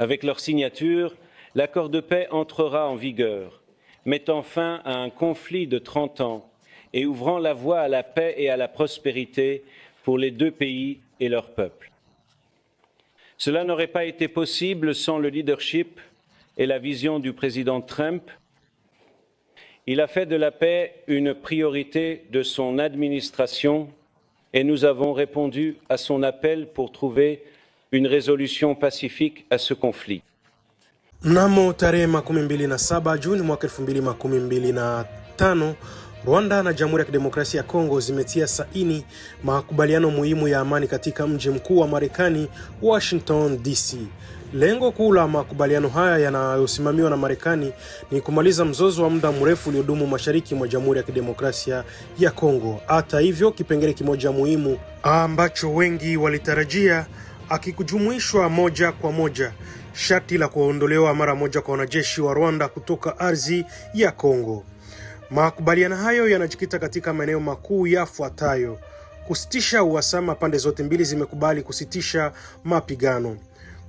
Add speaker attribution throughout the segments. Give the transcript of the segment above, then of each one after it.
Speaker 1: Avec leur signature, l'accord de paix entrera en vigueur, mettant fin à un conflit de 30 ans et ouvrant la voie à la paix et à la prospérité pour les deux pays et leurs peuples. Cela n'aurait pas été possible sans le leadership et la vision du président Trump. Il a fait de la paix une priorité de son administration et nous avons répondu à son appel pour trouver une résolution pacifique à ce conflit.
Speaker 2: Mnamo tarehe 27 Juni mwaka 2025, Rwanda na Jamhuri ya Kidemokrasia ya Kongo zimetia saini makubaliano muhimu ya amani katika mji mkuu wa Marekani, Washington DC. Lengo kuu la makubaliano haya yanayosimamiwa na Marekani ni kumaliza mzozo wa muda mrefu uliodumu mashariki mwa Jamhuri ya Kidemokrasia ya Kongo. Hata hivyo, kipengele kimoja muhimu ambacho wengi walitarajia akikujumuishwa moja kwa moja, sharti la kuondolewa mara moja kwa wanajeshi wa Rwanda kutoka ardhi ya Kongo. Makubaliano hayo yanajikita katika maeneo makuu yafuatayo: kusitisha uhasama, pande zote mbili zimekubali kusitisha mapigano;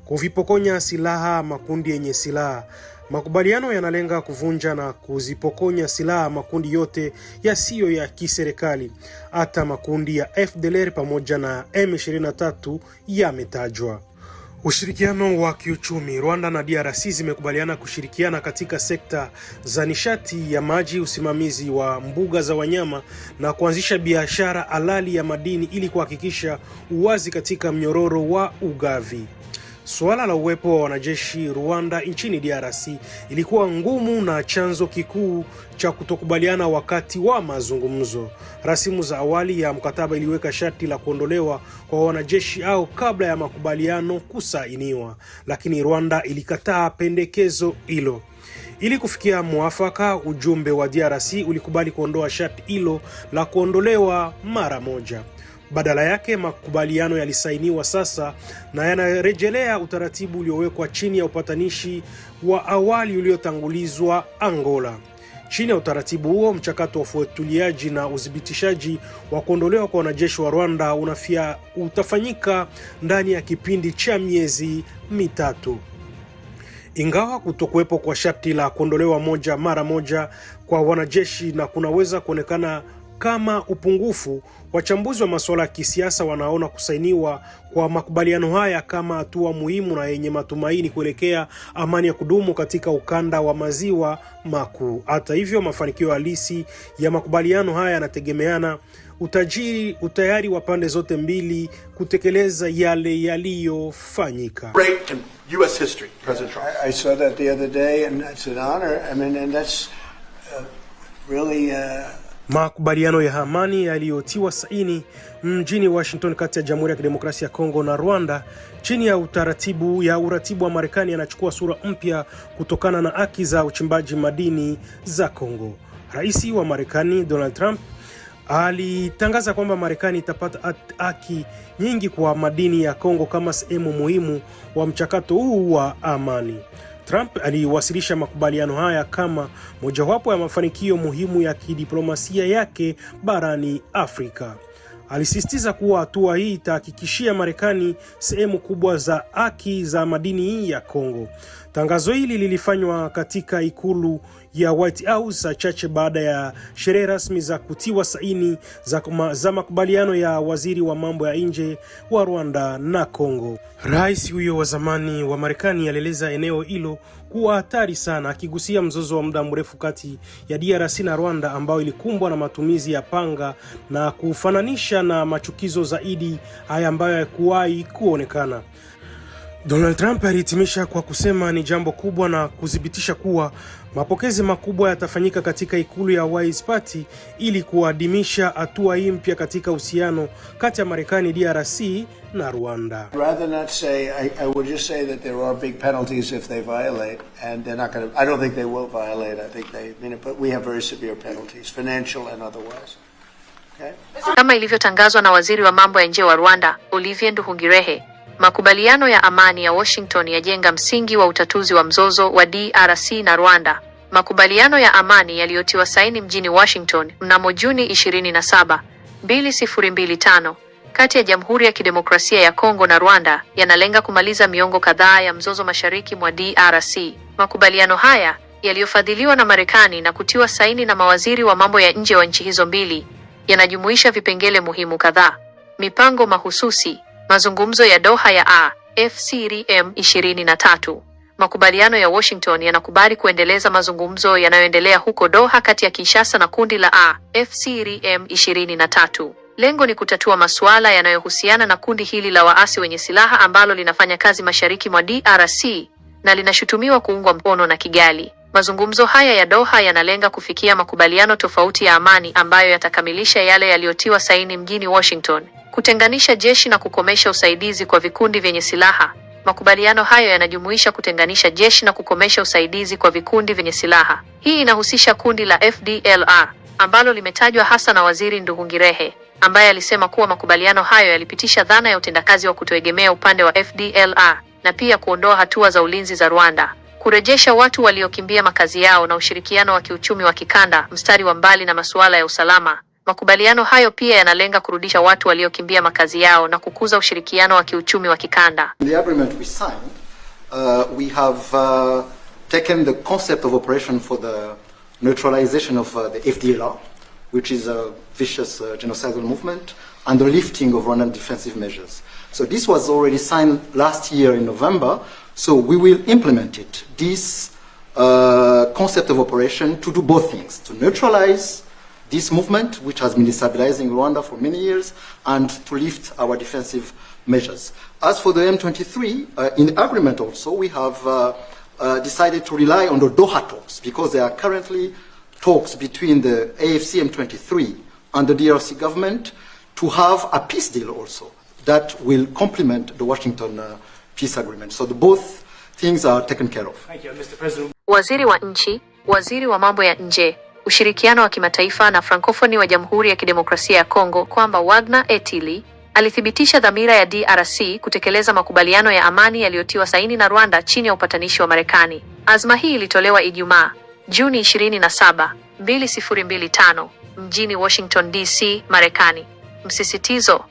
Speaker 2: kuvipokonya silaha makundi yenye silaha. Makubaliano yanalenga kuvunja na kuzipokonya silaha makundi yote yasiyo ya kiserikali, hata makundi ya FDLR pamoja na M23 yametajwa. Ushirikiano wa kiuchumi. Rwanda na DRC zimekubaliana kushirikiana katika sekta za nishati ya maji, usimamizi wa mbuga za wanyama na kuanzisha biashara halali ya madini ili kuhakikisha uwazi katika mnyororo wa ugavi. Suala la uwepo wa wanajeshi Rwanda nchini DRC ilikuwa ngumu na chanzo kikuu cha kutokubaliana wakati wa mazungumzo. Rasimu za awali ya mkataba iliweka sharti la kuondolewa kwa wanajeshi au kabla ya makubaliano kusainiwa, lakini Rwanda ilikataa pendekezo hilo. Ili kufikia mwafaka, ujumbe wa DRC ulikubali kuondoa sharti hilo la kuondolewa mara moja. Badala yake, makubaliano yalisainiwa sasa na yanarejelea utaratibu uliowekwa chini ya upatanishi wa awali uliotangulizwa Angola. Chini ya utaratibu huo, mchakato wa ufuatiliaji na udhibitishaji wa kuondolewa kwa wanajeshi wa Rwanda utafanyika ndani ya kipindi cha miezi mitatu. Ingawa kutokuwepo kwa sharti la kuondolewa mara moja kwa wanajeshi na kunaweza kuonekana kama upungufu, wachambuzi wa masuala ya kisiasa wanaona kusainiwa kwa makubaliano haya kama hatua muhimu na yenye matumaini kuelekea amani ya kudumu katika ukanda wa maziwa makuu. Hata hivyo, mafanikio halisi ya makubaliano haya yanategemeana utayari wa pande zote mbili kutekeleza yale yaliyofanyika.
Speaker 3: US history, President Trump.
Speaker 4: I saw that the other day and it's an honor. I mean, and that's really
Speaker 2: Makubaliano ya amani yaliyotiwa saini mjini Washington kati ya Jamhuri ya Kidemokrasia ya Kongo na Rwanda chini ya uratibu wa Marekani yanachukua sura mpya kutokana na haki za uchimbaji madini za Kongo. Rais wa Marekani Donald Trump alitangaza kwamba Marekani itapata haki nyingi kwa madini ya Kongo kama sehemu muhimu wa mchakato huu wa amani. Trump aliwasilisha makubaliano haya kama mojawapo ya mafanikio muhimu ya kidiplomasia yake barani Afrika. Alisisitiza kuwa hatua hii itahakikishia Marekani sehemu kubwa za haki za madini ya Kongo. Tangazo hili lilifanywa katika ikulu ya White House chache baada ya sherehe rasmi za kutiwa saini za makubaliano ya waziri wa mambo ya nje wa Rwanda na Kongo. Rais huyo wa zamani wa Marekani alieleza eneo hilo kuwa hatari sana, akigusia mzozo wa muda mrefu kati ya DRC na Rwanda ambao ilikumbwa na matumizi ya panga na kufananisha na machukizo zaidi haya ambayo hayakuwahi kuonekana. Donald Trump alihitimisha kwa kusema ni jambo kubwa na kudhibitisha kuwa mapokezi makubwa yatafanyika katika ikulu ya White Party ili kuadhimisha hatua hii mpya katika uhusiano kati ya Marekani, DRC na Rwanda.
Speaker 4: Rather not say, I would just say that there are big penalties if they violate, and they're not going to, I don't think they will violate. I think they mean it, but we have very severe penalties, financial and otherwise. Okay?
Speaker 5: Kama ilivyotangazwa na waziri wa mambo ya nje wa Rwanda, Olivier Nduhungirehe, makubaliano ya amani ya Washington yajenga msingi wa utatuzi wa mzozo wa DRC na Rwanda, Makubaliano ya amani yaliyotiwa saini mjini Washington mnamo Juni 27, 2025 kati ya Jamhuri ya Kidemokrasia ya Kongo na Rwanda yanalenga kumaliza miongo kadhaa ya mzozo mashariki mwa DRC. Makubaliano haya yaliyofadhiliwa na Marekani na kutiwa saini na mawaziri wa mambo ya nje wa nchi hizo mbili yanajumuisha vipengele muhimu kadhaa: mipango mahususi, mazungumzo ya Doha ya AfCFTA 23. Makubaliano ya Washington yanakubali kuendeleza mazungumzo yanayoendelea huko Doha kati ya Kinshasa na kundi la AfCFTA 23. Lengo ni kutatua masuala yanayohusiana na kundi hili la waasi wenye silaha ambalo linafanya kazi mashariki mwa DRC na linashutumiwa kuungwa mkono na Kigali. Mazungumzo haya ya Doha yanalenga kufikia makubaliano tofauti ya amani ambayo yatakamilisha yale yaliyotiwa saini mjini Washington, kutenganisha jeshi na kukomesha usaidizi kwa vikundi vyenye silaha. Makubaliano hayo yanajumuisha kutenganisha jeshi na kukomesha usaidizi kwa vikundi vyenye silaha. Hii inahusisha kundi la FDLR ambalo limetajwa hasa na Waziri Nduhungirehe, ambaye alisema kuwa makubaliano hayo yalipitisha dhana ya utendakazi wa kutoegemea upande wa FDLR na pia kuondoa hatua za ulinzi za Rwanda, kurejesha watu waliokimbia makazi yao na ushirikiano wa kiuchumi wa kikanda mstari wa mbali na masuala ya usalama. Makubaliano hayo pia yanalenga kurudisha watu waliokimbia makazi yao na kukuza ushirikiano wa kiuchumi wa kikanda.
Speaker 6: The agreement we signed, we have taken the concept of operation for the neutralization of the FDLR, which is a vicious genocidal movement, and the lifting of Rwandan defensive measures. So this was already signed last year in November, so we will implement it. This concept of operation to do both things, to neutralize this movement, which has been destabilizing Rwanda for many years, and to lift our defensive measures. As for the M23, in the agreement also, we have decided to rely on the Doha talks, because there are currently talks between the AFC M23 and the DRC government to have a peace deal also that will complement the Washington peace agreement. So both things are taken care of.
Speaker 2: Thank you, Mr. President.
Speaker 5: Waziri wa nchi, waziri wa mambo ya nje, ushirikiano wa kimataifa na Frankofoni wa Jamhuri ya Kidemokrasia ya Kongo kwamba Wagner Etili alithibitisha dhamira ya DRC kutekeleza makubaliano ya amani yaliyotiwa saini na Rwanda chini ya upatanishi wa Marekani. Azma hii ilitolewa Ijumaa, Juni 27, 2025 mjini Washington DC, Marekani. Msisitizo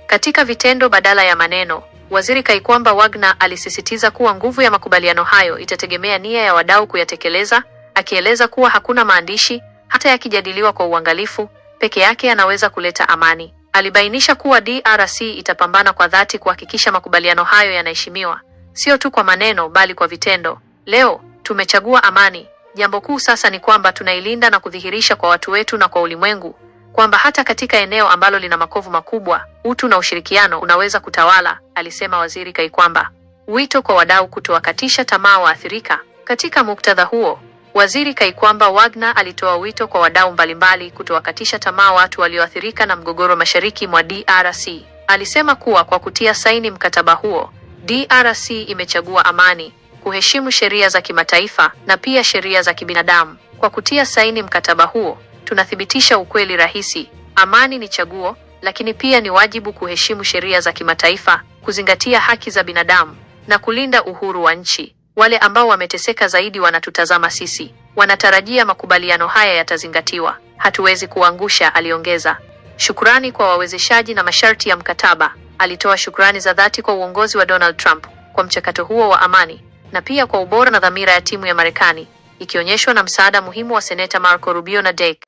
Speaker 5: katika vitendo badala ya maneno. Waziri Kaikwamba Wagner alisisitiza kuwa nguvu ya makubaliano hayo itategemea nia ya wadau kuyatekeleza, akieleza kuwa hakuna maandishi, hata yakijadiliwa kwa uangalifu, peke yake yanaweza kuleta amani. Alibainisha kuwa DRC itapambana kwa dhati kuhakikisha makubaliano hayo yanaheshimiwa, sio tu kwa maneno bali kwa vitendo. Leo tumechagua amani. Jambo kuu sasa ni kwamba tunailinda na kudhihirisha kwa watu wetu na kwa ulimwengu kwamba hata katika eneo ambalo lina makovu makubwa, utu na ushirikiano unaweza kutawala, alisema Waziri Kaikwamba. Wito kwa wadau kutowakatisha tamaa waathirika. Katika muktadha huo, Waziri Kaikwamba Wagner alitoa wito kwa wadau mbalimbali kutowakatisha tamaa watu walioathirika na mgogoro mashariki mwa DRC. Alisema kuwa kwa kutia saini mkataba huo, DRC imechagua amani, kuheshimu sheria za kimataifa na pia sheria za kibinadamu. Kwa kutia saini mkataba huo, tunathibitisha ukweli rahisi: amani ni chaguo, lakini pia ni wajibu kuheshimu sheria za kimataifa, kuzingatia haki za binadamu na kulinda uhuru wa nchi. Wale ambao wameteseka zaidi wanatutazama sisi, wanatarajia makubaliano haya yatazingatiwa. Hatuwezi kuangusha, aliongeza. Shukrani kwa wawezeshaji na masharti ya mkataba. Alitoa shukrani za dhati kwa uongozi wa Donald Trump kwa mchakato huo wa amani na pia kwa ubora na dhamira ya timu ya Marekani, ikionyeshwa na msaada muhimu wa Seneta Marco Rubio na Deke.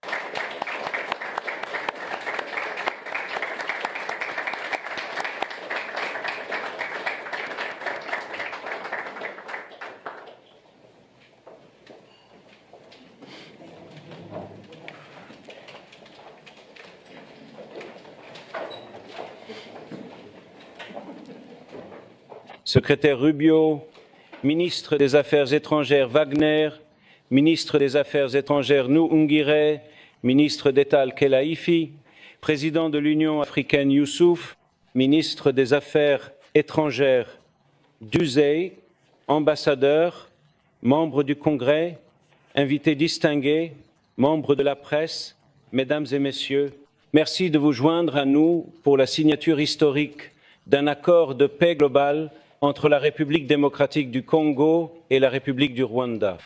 Speaker 1: Secrétaire Rubio, ministre des Affaires étrangères Wagner, ministre des Affaires étrangères Nduhungirehe, ministre d'État Al-Khelaifi, président de l'Union africaine Youssouf, ministre des Affaires étrangères Duzey, ambassadeurs, membres du Congrès, invités distingués, membres de la presse, mesdames et messieurs, merci de vous joindre à nous pour la signature historique d'un accord de paix global entre la République démocratique du Congo et la République du Rwanda.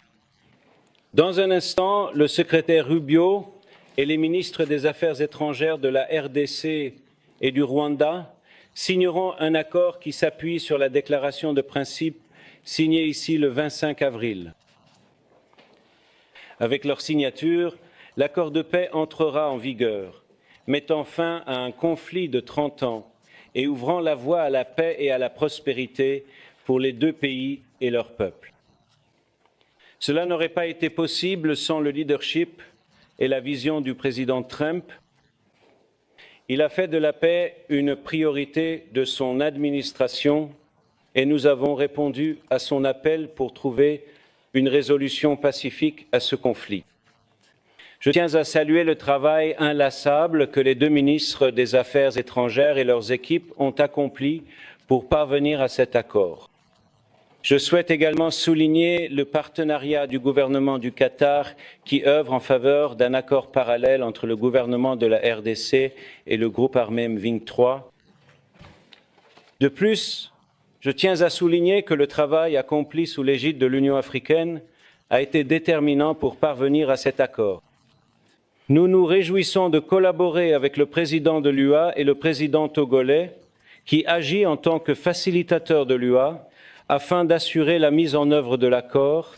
Speaker 1: Dans un instant, le secrétaire Rubio et les ministres des Affaires étrangères de la RDC et du Rwanda signeront un accord qui s'appuie sur la déclaration de principe signée ici le 25 avril. Avec leur signature, l'accord de paix entrera en vigueur, mettant fin à un conflit de 30 ans et ouvrant la voie à la paix et à la prospérité pour les deux pays et leurs peuples. Cela n'aurait pas été possible sans le leadership et la vision du président Trump. Il a fait de la paix une priorité de son administration et nous avons répondu à son appel pour trouver une résolution pacifique à ce conflit. Je tiens à saluer le travail inlassable que les deux ministres des Affaires étrangères et leurs équipes ont accompli pour parvenir à cet accord. Je souhaite également souligner le partenariat du gouvernement du Qatar qui œuvre en faveur d'un accord parallèle entre le gouvernement de la RDC et le groupe armé M23. De plus, je tiens à souligner que le travail accompli sous l'égide de l'Union africaine a été déterminant pour parvenir à cet accord. Nous nous réjouissons de collaborer avec le président de l'UA et le président togolais qui agit en tant que facilitateur de l'UA afin d'assurer la mise en œuvre de l'accord.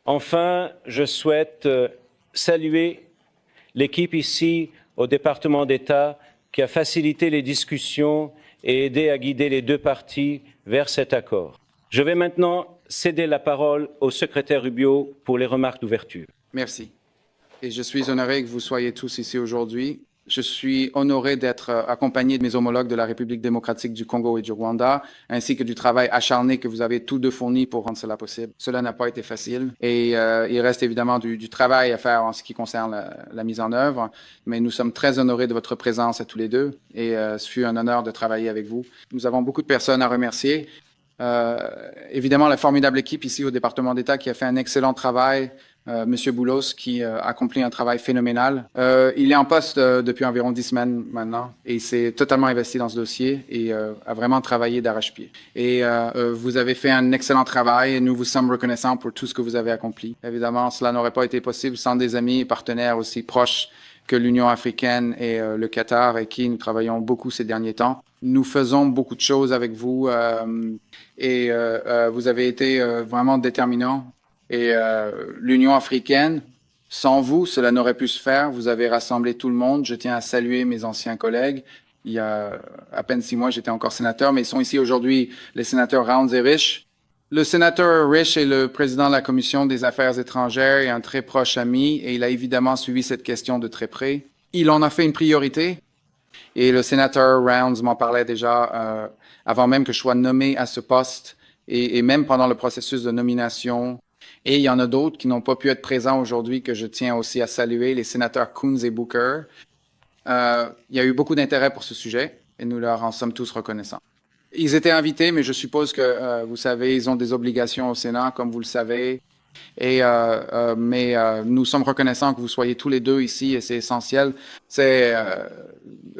Speaker 1: Enfin, je souhaite saluer l'équipe ici au département d'État qui a facilité les discussions et aidé à guider les deux parties vers cet accord. Je vais maintenant céder la parole au secrétaire Rubio pour les remarques d'ouverture.
Speaker 7: Merci. Et je suis honoré que vous soyez tous ici aujourd'hui. Je suis honoré d'être accompagné de mes homologues de la République démocratique du Congo et du Rwanda, ainsi que du travail acharné que vous avez tous deux fourni pour rendre cela possible. Cela n'a pas été facile et il reste évidemment du travail à faire en ce qui concerne la mise en œuvre, mais nous sommes très honorés de votre présence à tous les deux et ce fut un honneur de travailler avec vous. Nous avons beaucoup de personnes à remercier. Évidemment, la formidable équipe ici au département d'État qui a fait un excellent travail. Monsieur Boulos qui a accompli un travail phénoménal. Il est en poste depuis environ 10 semaines maintenant et il s'est totalement investi dans ce dossier et a vraiment travaillé d'arrache-pied. Et vous avez fait un excellent travail et nous vous sommes reconnaissants pour tout ce que vous avez accompli. Évidemment, cela n'aurait pas été possible sans des amis et partenaires aussi proches que l'Union africaine et le Qatar avec qui nous travaillons beaucoup ces derniers temps. Nous faisons beaucoup de choses avec vous et vous avez été vraiment déterminants. Et l'Union africaine, sans vous, cela n'aurait pu se faire. Vous avez rassemblé tout le monde. Je tiens à saluer mes anciens collègues. Il y a à peine 6 mois, j'étais encore sénateur, mais ils sont ici aujourd'hui, les sénateurs Rounds et Rich. Le sénateur Rich est le président de la Commission des Affaires étrangères et un très proche ami, et il a évidemment suivi cette question de très près. Il en a fait une priorité, et le sénateur Rounds m'en parlait déjà avant même que je sois nommé à ce poste, et même pendant le processus de nomination. Et il y en a d'autres qui n'ont pas pu être présents aujourd'hui que je tiens aussi à saluer, les sénateurs Coons et Booker. Il y a eu beaucoup d'intérêt pour ce sujet et nous leur en sommes tous reconnaissants. Ils étaient invités, mais je suppose que, vous savez, ils ont des obligations au Sénat, comme vous le savez. Mais nous sommes reconnaissants que vous soyez tous les deux ici et c'est essentiel. C'est,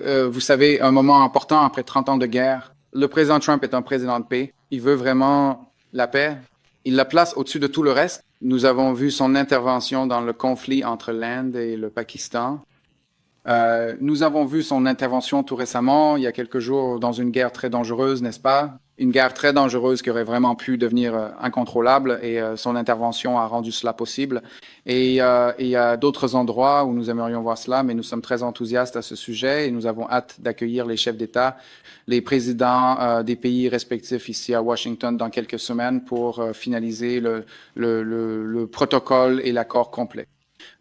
Speaker 7: vous savez, un moment important après 30 ans de guerre. Le président Trump est un président de paix. Il veut vraiment la paix. Il la place au-dessus de tout le reste. Nous avons vu son intervention dans le conflit entre l'Inde et le Pakistan. Nous avons vu son intervention tout récemment, il y a quelques jours, dans une guerre très dangereuse, n'est-ce pas? Une guerre très dangereuse qui aurait vraiment pu devenir incontrôlable et son intervention a rendu cela possible. Et il y a d'autres endroits où nous aimerions voir cela, mais nous sommes très enthousiastes à ce sujet et nous avons hâte d'accueillir les chefs d'État, les présidents des pays respectifs ici à Washington dans quelques semaines pour finaliser le protocole et l'accord complet.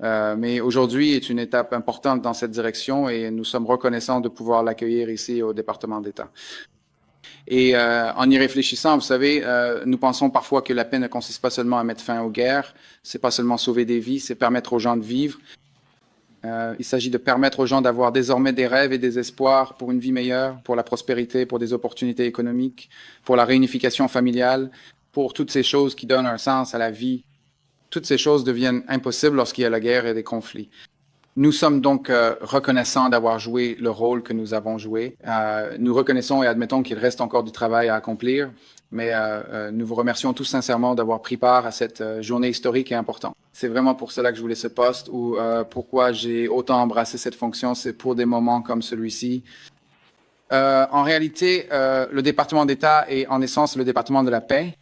Speaker 7: Mais aujourd'hui est une étape importante dans cette direction et nous sommes reconnaissants de pouvoir l'accueillir ici au département d'État. Et en y réfléchissant, vous savez, nous pensons parfois que la paix ne consiste pas seulement à mettre fin aux guerres, c'est pas seulement sauver des vies, c'est permettre aux gens de vivre. Il s'agit de permettre aux gens d'avoir désormais des rêves et des espoirs pour une vie meilleure, pour la prospérité, pour des opportunités économiques, pour la réunification familiale, pour toutes ces choses qui donnent un sens à la vie. Toutes ces choses deviennent impossibles lorsqu'il y a la guerre et des conflits. Nous sommes donc reconnaissants d'avoir joué le rôle que nous avons joué. Nous reconnaissons et admettons qu'il reste encore du travail à accomplir, mais nous vous remercions tous sincèrement d'avoir pris part à cette journée historique et importante. C'est vraiment pour cela que je voulais ce poste ou pourquoi j'ai autant embrassé cette fonction, c'est pour des moments comme celui-ci. En réalité, le département d'État est en essence le département de la paix.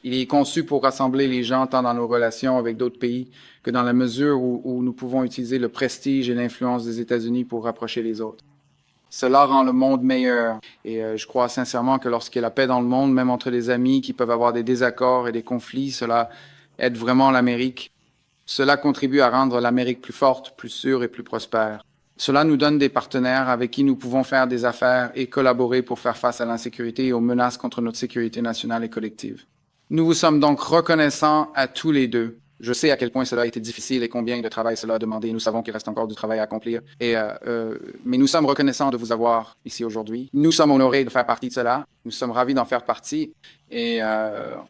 Speaker 7: Il est conçu pour rassembler les gens tant dans nos relations avec d'autres pays que dans la mesure où nous pouvons utiliser le prestige et l'influence des États-Unis pour rapprocher les autres. Cela rend le monde meilleur et je crois sincèrement que lorsqu'il y a la paix dans le monde, même entre les amis qui peuvent avoir des désaccords et des conflits, cela aide vraiment l'Amérique. Cela contribue à rendre l'Amérique plus forte, plus sûre et plus prospère. Cela nous donne des partenaires avec qui nous pouvons faire des affaires et collaborer pour faire face à l'insécurité et aux menaces contre notre sécurité nationale et collective. Nous vous sommes donc reconnaissants à tous les deux. Je sais à quel point cela a été difficile et combien de travail cela a demandé. Nous savons qu'il reste encore du travail à accomplir. Mais nous sommes reconnaissants de vous avoir ici aujourd'hui. Nous sommes honorés de faire partie de cela. Nous sommes ravis d'en faire partie. Et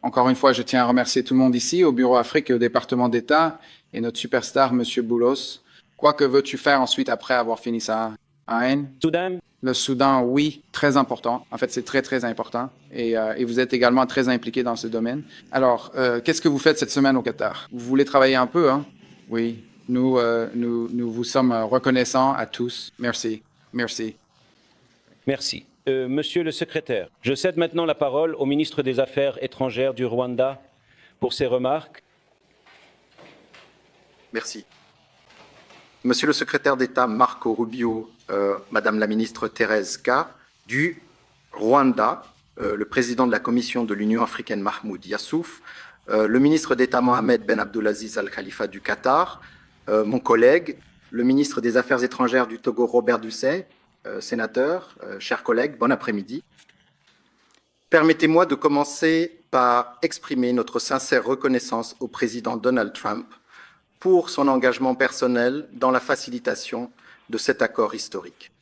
Speaker 7: encore une fois, je tiens à remercier tout le monde ici, au Bureau Afrique et au département d'État, et notre superstar, M. Boulos. Quoi que veux-tu faire ensuite après avoir fini ça, hein?
Speaker 1: Soudan.
Speaker 7: Le Soudan, oui, très important. En fait, c'est très, très important. Et vous êtes également très impliqué dans ce domaine. Alors, qu'est-ce que vous faites cette semaine au Qatar? Vous voulez travailler un peu, hein? Oui. Nous vous sommes reconnaissants à tous. Merci. Merci.
Speaker 1: Merci. Monsieur le secrétaire, je cède maintenant la parole au ministre des Affaires étrangères du Rwanda pour ses remarques.
Speaker 6: Merci. Monsieur le secrétaire d'État Marco Rubio, Madame la ministre Thérèse K, du Rwanda, le président de la Commission de l'Union africaine Mahmoud Yassouf, le ministre d'État Mohamed Ben Abdulaziz Al Khalifa du Qatar, mon collègue, le ministre des Affaires étrangères du Togo Robert Dussey, sénateur, chers collègues, bon après-midi. Permettez-moi de commencer par exprimer notre sincère reconnaissance au président Donald Trump pour son engagement personnel dans la facilitation de cet accord historique.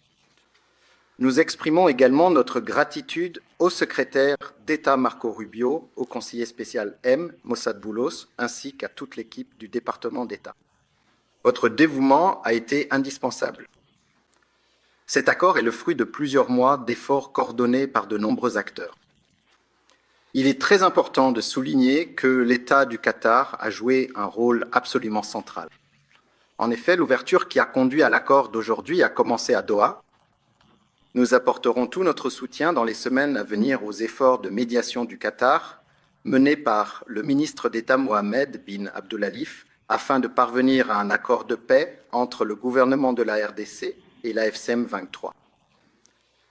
Speaker 6: Nous exprimons également notre gratitude au secrétaire d'État Marco Rubio, au conseiller spécial M, Mossad Boulos, ainsi qu'à toute l'équipe du département d'État. Votre dévouement a été indispensable. Cet accord est le fruit de plusieurs mois d'efforts coordonnés par de nombreux acteurs. Il est très important de souligner que l'État du Qatar a joué un rôle absolument central. En effet, l'ouverture qui a conduit à l'accord d'aujourd'hui a commencé à Doha. Nous apporterons tout notre soutien dans les semaines à venir aux efforts de médiation du Qatar menés par le ministre d'État Mohamed bin Abdullalif afin de parvenir à un accord de paix entre le gouvernement de la RDC et la FCM 23.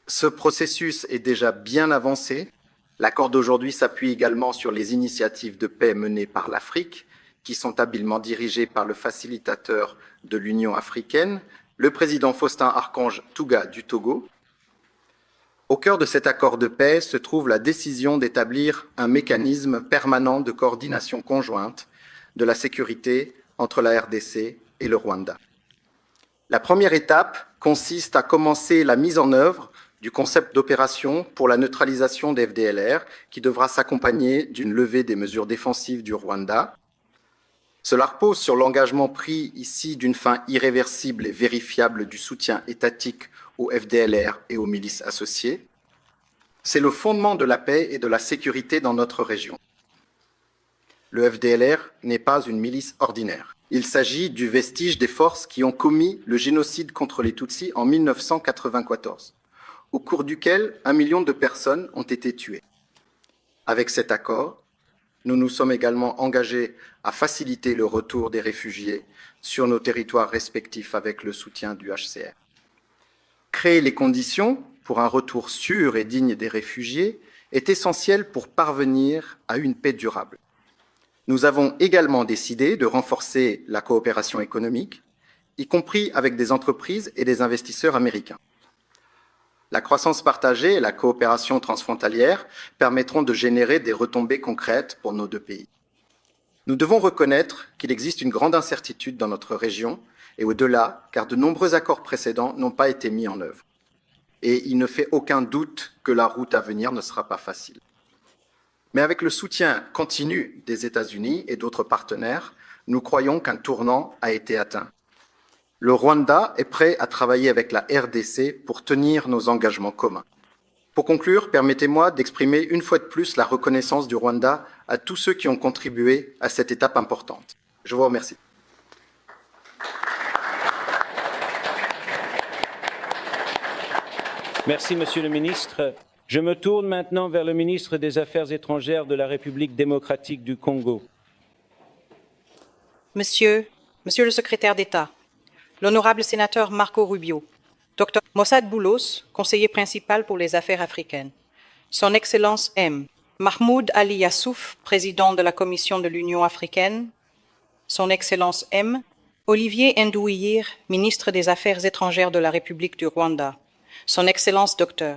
Speaker 6: Ce processus est déjà bien avancé. L'accord d'aujourd'hui s'appuie également sur les initiatives de paix menées par l'Afrique, qui sont habilement dirigées par le facilitateur de l'Union africaine, le président Faustin Archange Touga du Togo. Au cœur de cet accord de paix se trouve la décision d'établir un mécanisme permanent de coordination conjointe de la sécurité entre la RDC et le Rwanda. La première étape consiste à commencer la mise en œuvre du concept d'opération pour la neutralisation des FDLR, qui devra s'accompagner d'une levée des mesures défensives du Rwanda. Cela repose sur l'engagement pris ici d'une fin irréversible et vérifiable du soutien étatique aux FDLR et aux milices associées. C'est le fondement de la paix et de la sécurité dans notre région. Le FDLR n'est pas une milice ordinaire. Il s'agit du vestige des forces qui ont commis le génocide contre les Tutsis en 1994. Au cours duquel 1 million de personnes ont été tuées. Avec cet accord, nous nous sommes également engagés à faciliter le retour des réfugiés sur nos territoires respectifs avec le soutien du HCR. Créer les conditions pour un retour sûr et digne des réfugiés est essentiel pour parvenir à une paix durable. Nous avons également décidé de renforcer la coopération économique, y compris avec des entreprises et des investisseurs américains. La croissance partagée et la coopération transfrontalière permettront de générer des retombées concrètes pour nos deux pays. Nous devons reconnaître qu'il existe une grande incertitude dans notre région et au-delà, car de nombreux accords précédents n'ont pas été mis en œuvre. Et il ne fait aucun doute que la route à venir ne sera pas facile. Mais avec le soutien continu des États-Unis et d'autres partenaires, nous croyons qu'un tournant a été atteint. Le Rwanda est prêt à travailler avec la RDC pour tenir nos engagements communs. Pour conclure, permettez-moi d'exprimer une fois de plus la reconnaissance du Rwanda à tous ceux qui ont contribué à cette étape importante. Je vous remercie.
Speaker 1: Merci, Monsieur le ministre. Je me tourne maintenant vers le ministre des Affaires étrangères de la République démocratique du Congo.
Speaker 8: Monsieur le secrétaire d'État, l'honorable sénateur Marco Rubio, Dr Mossad Boulos, conseiller principal pour les affaires africaines, Son Excellence M. Mahmoud Ali Yassouf, président de la Commission de l'Union africaine, Son Excellence M. Olivier Nduhungirehe, ministre des Affaires étrangères de la République du Rwanda, Son Excellence Dr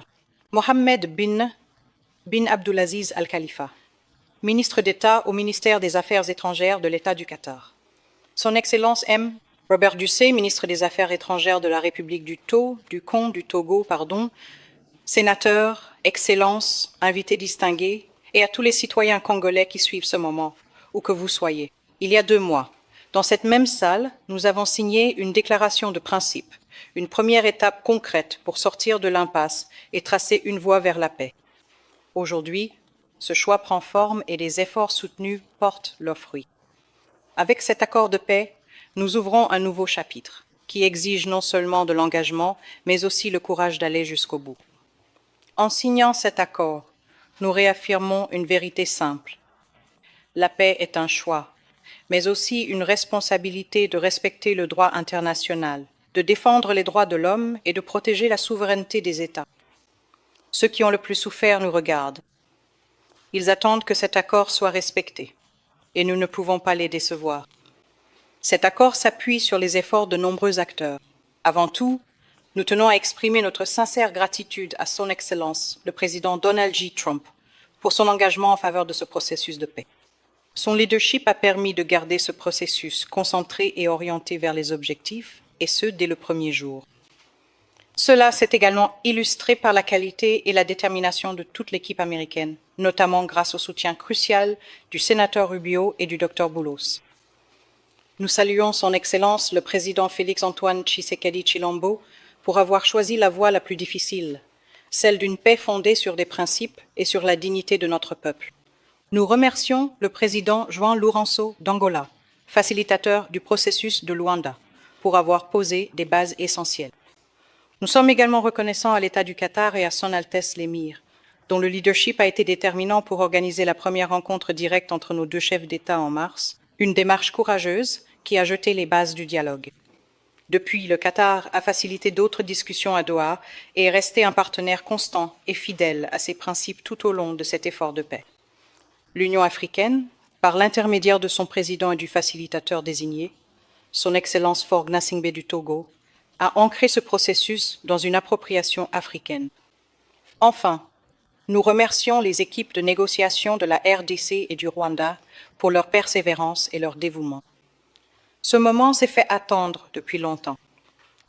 Speaker 8: Mohamed bin Abdulaziz Al Khalifa, ministre d'État au ministère des Affaires étrangères de l'État du Qatar, Son Excellence M. Robert Dussey, ministre des Affaires étrangères de la République du Togo, sénateurs, excellences, invités distingués, et à tous les citoyens congolais qui suivent ce moment, où que vous soyez. Il y a 2 mois, dans cette même salle, nous avons signé une déclaration de principe, une première étape concrète pour sortir de l'impasse et tracer une voie vers la paix. Aujourd'hui, ce choix prend forme et les efforts soutenus portent leurs fruits. Avec cet accord de paix, nous ouvrons un nouveau chapitre qui exige non seulement de l'engagement, mais aussi le courage d'aller jusqu'au bout. En signant cet accord, nous réaffirmons une vérité simple. La paix est un choix, mais aussi une responsabilité de respecter le droit international, de défendre les droits de l'homme et de protéger la souveraineté des États. Ceux qui ont le plus souffert nous regardent. Ils attendent que cet accord soit respecté, et nous ne pouvons pas les décevoir. Cet accord s'appuie sur les efforts de nombreux acteurs. Avant tout, nous tenons à exprimer notre sincère gratitude à Son Excellence, le président Donald J. Trump, pour son engagement en faveur de ce processus de paix. Son leadership a permis de garder ce processus concentré et orienté vers les objectifs, et ce, dès le premier jour. Cela s'est également illustré par la qualité et la détermination de toute l'équipe américaine, notamment grâce au soutien crucial du sénateur Rubio et du Dr Boulos. Nous saluons Son Excellence le président Félix-Antoine Tshisekedi Tshilombo pour avoir choisi la voie la plus difficile, celle d'une paix fondée sur des principes et sur la dignité de notre peuple. Nous remercions le président João Lourenço d'Angola, facilitateur du processus de Luanda, pour avoir posé des bases essentielles. Nous sommes également reconnaissants à l'État du Qatar et à Son Altesse l'Émir, dont le leadership a été déterminant pour organiser la première rencontre directe entre nos 2 chefs d'État en mars, une démarche courageuse qui a jeté les bases du dialogue. Depuis, le Qatar a facilité d'autres discussions à Doha et est resté un partenaire constant et fidèle à ses principes tout au long de cet effort de paix. L'Union africaine, par l'intermédiaire de son président et du facilitateur désigné, Son Excellence Faure Gnassingbé du Togo, a ancré ce processus dans une appropriation africaine. Enfin, nous remercions les équipes de négociation de la RDC et du Rwanda pour leur persévérance et leur dévouement. Ce moment s'est fait attendre depuis longtemps.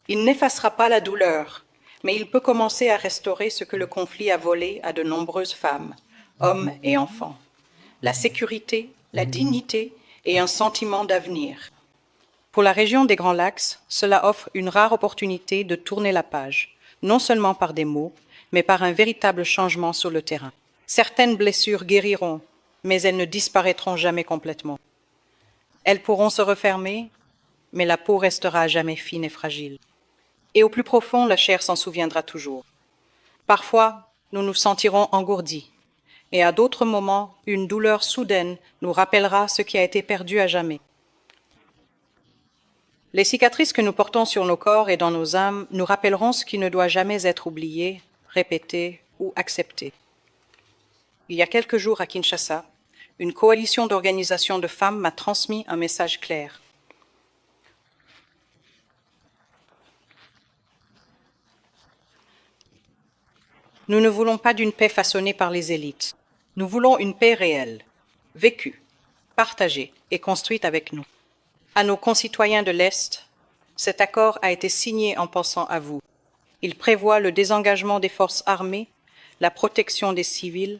Speaker 8: Il n'effacera pas la douleur, mais il peut commencer à restaurer ce que le conflit a volé à de nombreuses femmes, hommes et enfants: la sécurité, la dignité et un sentiment d'avenir. Pour la région des Grands Lacs, cela offre une rare opportunité de tourner la page, non seulement par des mots, mais par un véritable changement sur le terrain. Certaines blessures guériront, mais elles ne disparaîtront jamais complètement. Elles pourront se refermer, mais la peau restera à jamais fine et fragile. Et au plus profond, la chair s'en souviendra toujours. Parfois, nous nous sentirons engourdis, et à d'autres moments, une douleur soudaine nous rappellera ce qui a été perdu à jamais. Les cicatrices que nous portons sur nos corps et dans nos âmes nous rappelleront ce qui ne doit jamais être oublié, répété ou accepté. Il y a quelques jours à Kinshasa, une coalition d'organisations de femmes m'a transmis un message clair. Nous ne voulons pas d'une paix façonnée par les élites. Nous voulons une paix réelle, vécue, partagée et construite avec nous. À nos concitoyens de l'Est, cet accord a été signé en pensant à vous. Il prévoit le désengagement des forces armées, la protection des civils,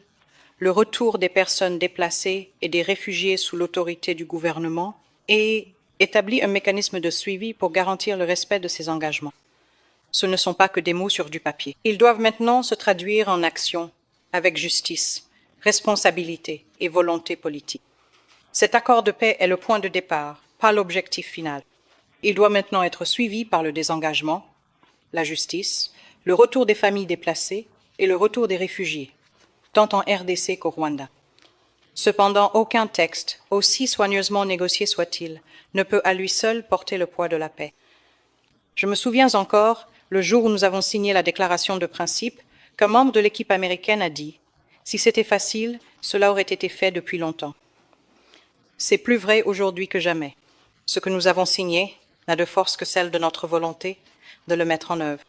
Speaker 8: le retour des personnes déplacées et des réfugiés sous l'autorité du gouvernement et établit un mécanisme de suivi pour garantir le respect de ces engagements. Ce ne sont pas que des mots sur du papier. Ils doivent maintenant se traduire en action, avec justice, responsabilité et volonté politique. Cet accord de paix est le point de départ, pas l'objectif final. Il doit maintenant être suivi par le désengagement, la justice, le retour des familles déplacées et le retour des réfugiés, tant en RDC qu'au Rwanda. Cependant, aucun texte, aussi soigneusement négocié soit-il, ne peut à lui seul porter le poids de la paix. Je me souviens encore, le jour où nous avons signé la déclaration de principe, qu'un membre de l'équipe américaine a dit « Si c'était facile, cela aurait été fait depuis longtemps ». C'est plus vrai aujourd'hui que jamais. Ce que nous avons signé n'a de force que celle de notre volonté de le mettre en œuvre.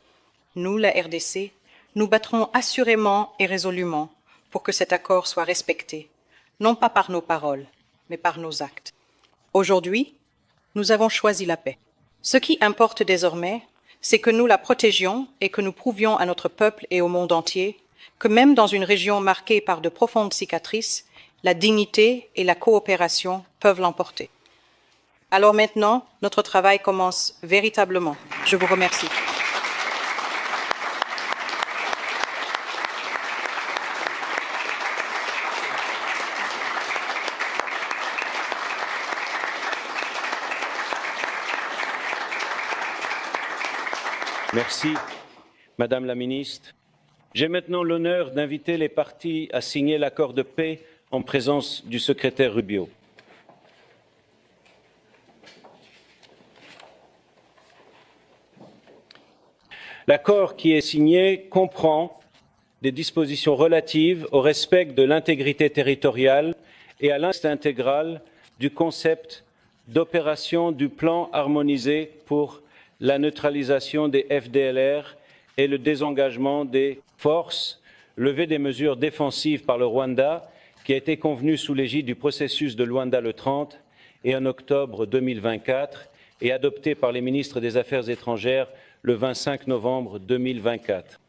Speaker 8: Nous, la RDC, nous battrons assurément et résolument pour que cet accord soit respecté, non pas par nos paroles, mais par nos actes. Aujourd'hui, nous avons choisi la paix. Ce qui importe désormais, c'est que nous la protégions et que nous prouvions à notre peuple et au monde entier que même dans une région marquée par de profondes cicatrices, la dignité et la coopération peuvent l'emporter. Alors maintenant, notre travail commence véritablement. Je vous remercie.
Speaker 1: Merci, Madame la Ministre. J'ai maintenant l'honneur d'inviter les parties à signer l'accord de paix en présence du secrétaire Rubio. L'accord qui est signé comprend des dispositions relatives au respect de l'intégrité territoriale et à l'instinct intégral du concept d'opération du plan harmonisé pour la neutralisation des FDLR et le désengagement des forces, levée des mesures défensives par le Rwanda, qui a été convenu sous l'égide du processus de Luanda le 30 et en octobre 2024 et adopté par les ministres des Affaires étrangères le 25 novembre 2024.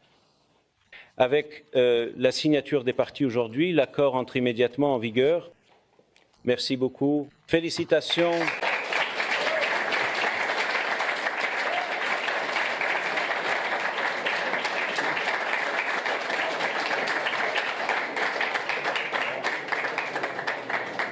Speaker 1: Avec la signature des parties aujourd'hui, l'accord entre immédiatement en vigueur. Merci beaucoup. Félicitations.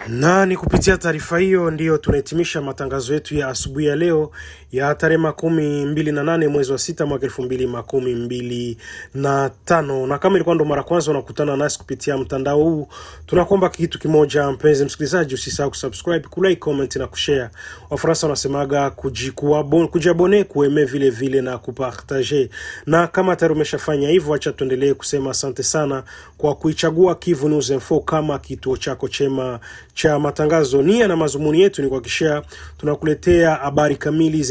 Speaker 2: Na ni kupitia taarifa hiyo ndiyo tunahitimisha matangazo yetu ya asubuhi ya leo ya tarehe 28 mwezi wa 6 mwaka 2025. Na kama ilikuwa ndo mara kwanza unakutana nasi kupitia mtandao huu, tunakuomba kitu kimoja mpenzi msikilizaji, usisahau kusubscribe, kulike, comment na kushare. Wafaransa wanasemaga kujiabone, kueme vile vile na kupartager. Na kama tayari umeshafanya hivyo, acha tuendelee kusema asante sana kwa kuichagua Kivu News Info kama kituo chako chema cha matangazo. Nia na mazumuni yetu ni kuhakikisha tunakuletea habari kamili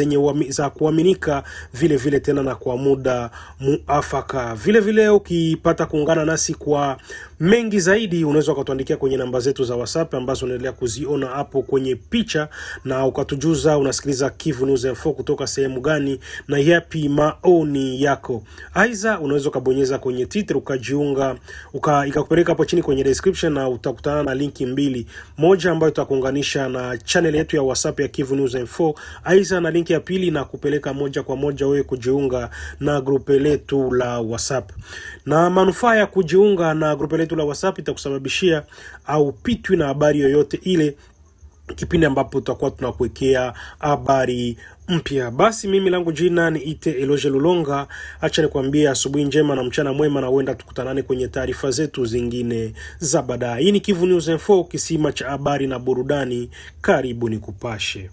Speaker 2: za kuaminika, vile vile tena na kwa muda muafaka. Vile vile ukipata kuungana nasi kwa mengi zaidi, unaweza kutuandikia kwenye namba zetu za WhatsApp ambazo unaendelea kuziona hapo kwenye picha, na ukatujuza unasikiliza Kivu News Info kutoka sehemu gani na yapi maoni yako. Aidha, unaweza kubonyeza kwenye title ukajiunga, ikakupeleka hapo chini kwenye description, na utakutana na linki mbili, moja ambayo itakuunganisha na channel yetu ya WhatsApp ya Kivu News Info, aidha na linki ya pili na kupeleka moja kwa moja wewe kujiunga na grupe letu la WhatsApp. Na manufaa ya kujiunga na grupe letu la WhatsApp itakusababishia au pitwi na habari yoyote ile kipindi ambapo tutakuwa tunakuwekea habari mpya. Basi mimi langu jina ni Ite Eloge Lulonga. Acha nikwambie asubuhi njema na mchana mwema, na huenda tukutanane kwenye taarifa zetu zingine za baadaye. Hii ni Kivu News Info, kisima cha habari na burudani. Karibu nikupashe.